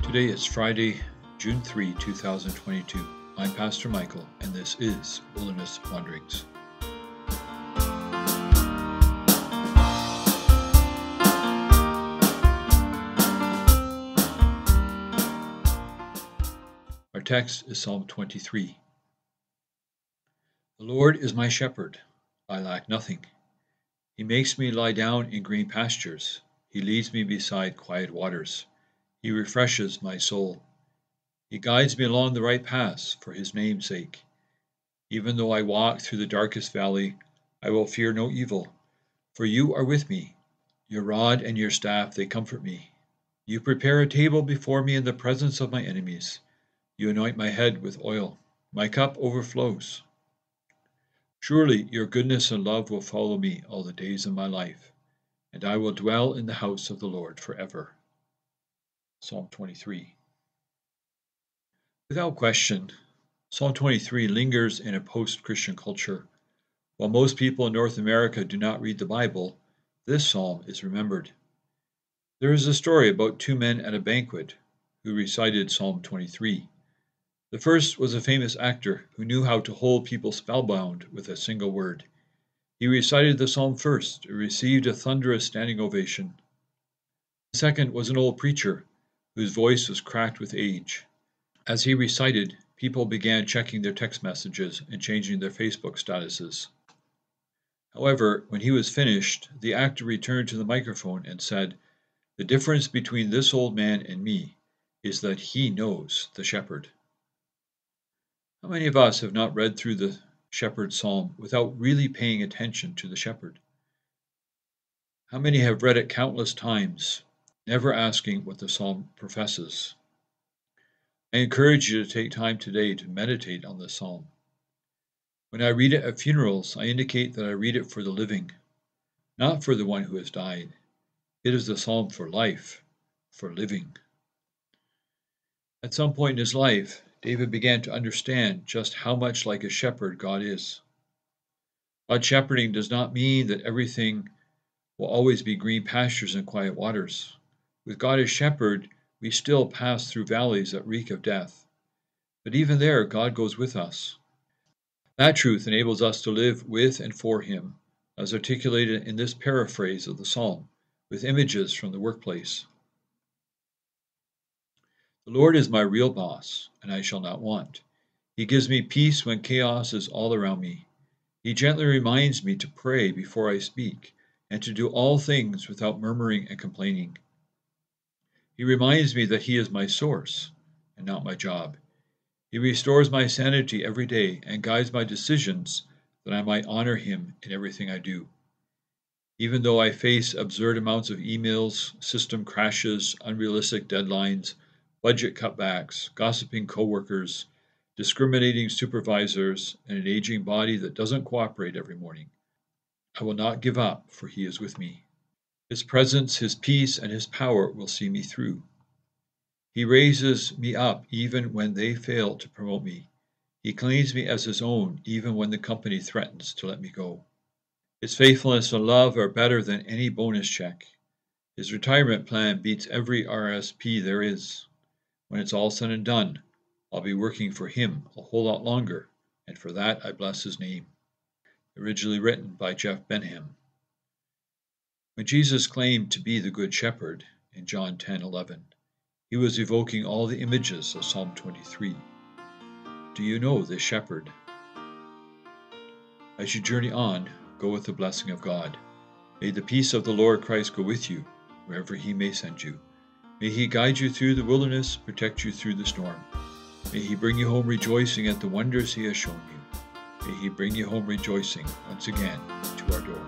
Today is Friday, June 3, 2022. I'm Pastor Michael, and this is Wilderness Wanderings. Our text is Psalm 23. The Lord is my shepherd, I lack nothing. He makes me lie down in green pastures. He leads me beside quiet waters. He refreshes my soul. He guides me along the right paths for his name's sake. Even though I walk through the darkest valley, I will fear no evil, for you are with me. Your rod and your staff, they comfort me. You prepare a table before me in the presence of my enemies. You anoint my head with oil. My cup overflows. Surely your goodness and love will follow me all the days of my life, and I will dwell in the house of the Lord forever. Psalm 23. Without question, Psalm 23 lingers in a post-Christian culture. While most people in North America do not read the Bible, this psalm is remembered. There is a story about two men at a banquet who recited Psalm 23. The first was a famous actor who knew how to hold people spellbound with a single word. He recited the psalm first and received a thunderous standing ovation. The second was an old preacher whose voice was cracked with age. As he recited, people began checking their text messages and changing their Facebook statuses. However, when he was finished, the actor returned to the microphone and said, "The difference between this old man and me is that he knows the shepherd." How many of us have not read through the shepherd psalm without really paying attention to the shepherd? How many have read it countless times, never asking what the psalm professes? I encourage you to take time today to meditate on this psalm. When I read it at funerals, I indicate that I read it for the living, not for the one who has died. It is the psalm for life, for living. At some point in his life, David began to understand just how much like a shepherd God is. God's shepherding does not mean that everything will always be green pastures and quiet waters. With God as shepherd, we still pass through valleys that reek of death. But even there, God goes with us. That truth enables us to live with and for Him, as articulated in this paraphrase of the psalm, with images from the workplace. The Lord is my real boss, and I shall not want. He gives me peace when chaos is all around me. He gently reminds me to pray before I speak, and to do all things without murmuring and complaining. He reminds me that He is my source and not my job. He restores my sanity every day and guides my decisions that I might honor Him in everything I do. Even though I face absurd amounts of emails, system crashes, unrealistic deadlines, budget cutbacks, gossiping coworkers, discriminating supervisors, and an aging body that doesn't cooperate every morning, I will not give up, for He is with me. His presence, His peace, and His power will see me through. He raises me up even when they fail to promote me. He claims me as His own even when the company threatens to let me go. His faithfulness and love are better than any bonus check. His retirement plan beats every RSP there is. When it's all said and done, I'll be working for Him a whole lot longer, and for that I bless His name. Originally written by Jeff Benham. When Jesus claimed to be the Good Shepherd in John 10:11, He was evoking all the images of Psalm 23. Do you know this shepherd? As you journey on, go with the blessing of God. May the peace of the Lord Christ go with you, wherever He may send you. May He guide you through the wilderness, protect you through the storm. May He bring you home rejoicing at the wonders He has shown you. May He bring you home rejoicing once again to our door.